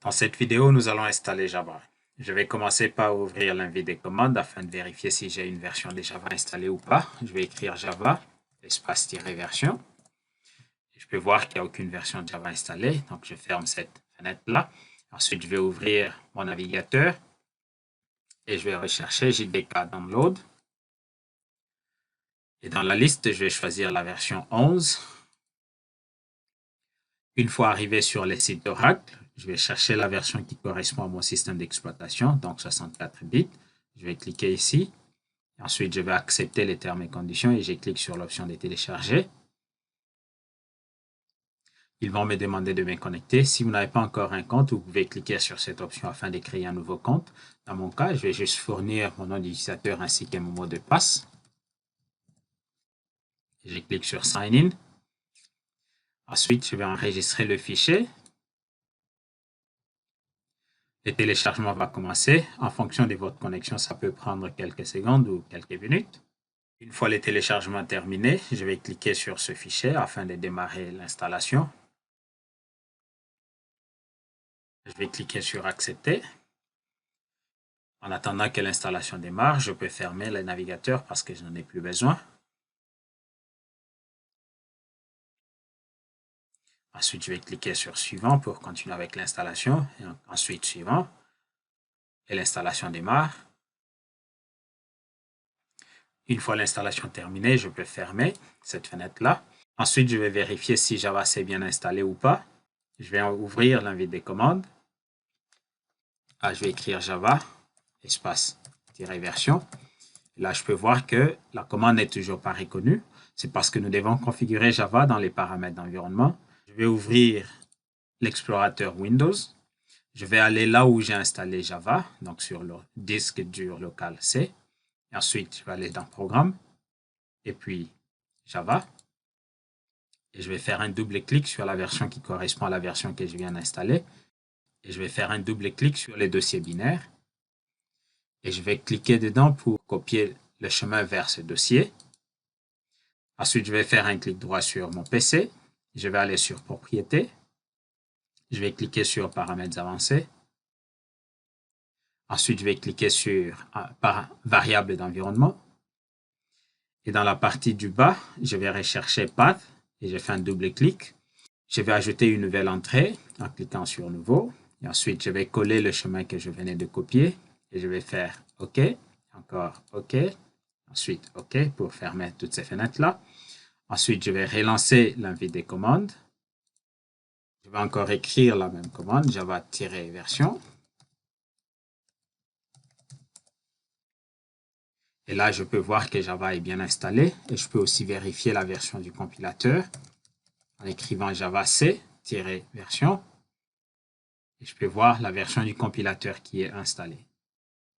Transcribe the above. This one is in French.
Dans cette vidéo, nous allons installer Java. Je vais commencer par ouvrir l'invite des commandes afin de vérifier si j'ai une version de Java installée ou pas. Je vais écrire Java, espace-version. Je peux voir qu'il n'y a aucune version de Java installée, donc je ferme cette fenêtre-là. Ensuite, je vais ouvrir mon navigateur et je vais rechercher JDK Download. Et dans la liste, je vais choisir la version 11. Une fois arrivé sur les sites d'Oracle, je vais chercher la version qui correspond à mon système d'exploitation, donc 64 bits. Je vais cliquer ici. Ensuite, je vais accepter les termes et conditions et je clique sur l'option de télécharger. Ils vont me demander de me connecter. Si vous n'avez pas encore un compte, vous pouvez cliquer sur cette option afin de créer un nouveau compte. Dans mon cas, je vais juste fournir mon nom d'utilisateur ainsi que mon mot de passe. Je clique sur Sign In. Ensuite, je vais enregistrer le fichier. Le téléchargement va commencer. En fonction de votre connexion, ça peut prendre quelques secondes ou quelques minutes. Une fois le téléchargement terminé, je vais cliquer sur ce fichier afin de démarrer l'installation. Je vais cliquer sur Accepter. En attendant que l'installation démarre, je peux fermer le navigateur parce que je n'en ai plus besoin. Ensuite, je vais cliquer sur Suivant pour continuer avec l'installation. Et ensuite, Suivant. Et l'installation démarre. Une fois l'installation terminée, je peux fermer cette fenêtre-là. Ensuite, je vais vérifier si Java s'est bien installé ou pas. Je vais ouvrir l'invite des commandes. Je vais écrire Java, espace-version. Là, je peux voir que la commande n'est toujours pas reconnue. C'est parce que nous devons configurer Java dans les paramètres d'environnement. Je vais ouvrir l'explorateur Windows. Je vais aller là où j'ai installé Java, donc sur le disque dur local C. Et ensuite, je vais aller dans Programme et puis Java. Et je vais faire un double clic sur la version qui correspond à la version que je viens d'installer. Et je vais faire un double clic sur les dossiers binaires. Et je vais cliquer dedans pour copier le chemin vers ce dossier. Ensuite, je vais faire un clic droit sur mon PC. Je vais aller sur Propriétés. Je vais cliquer sur Paramètres avancés. Ensuite, je vais cliquer sur Variables d'environnement. Et dans la partie du bas, je vais rechercher Path et je fais un double clic. Je vais ajouter une nouvelle entrée en cliquant sur Nouveau. Et ensuite, je vais coller le chemin que je venais de copier. Et je vais faire OK, encore OK, ensuite OK pour fermer toutes ces fenêtres-là. Ensuite, je vais relancer l'invite des commandes. Je vais encore écrire la même commande, Java-version. Et là, je peux voir que Java est bien installé. Et je peux aussi vérifier la version du compilateur en écrivant Java C-version. Et je peux voir la version du compilateur qui est installée.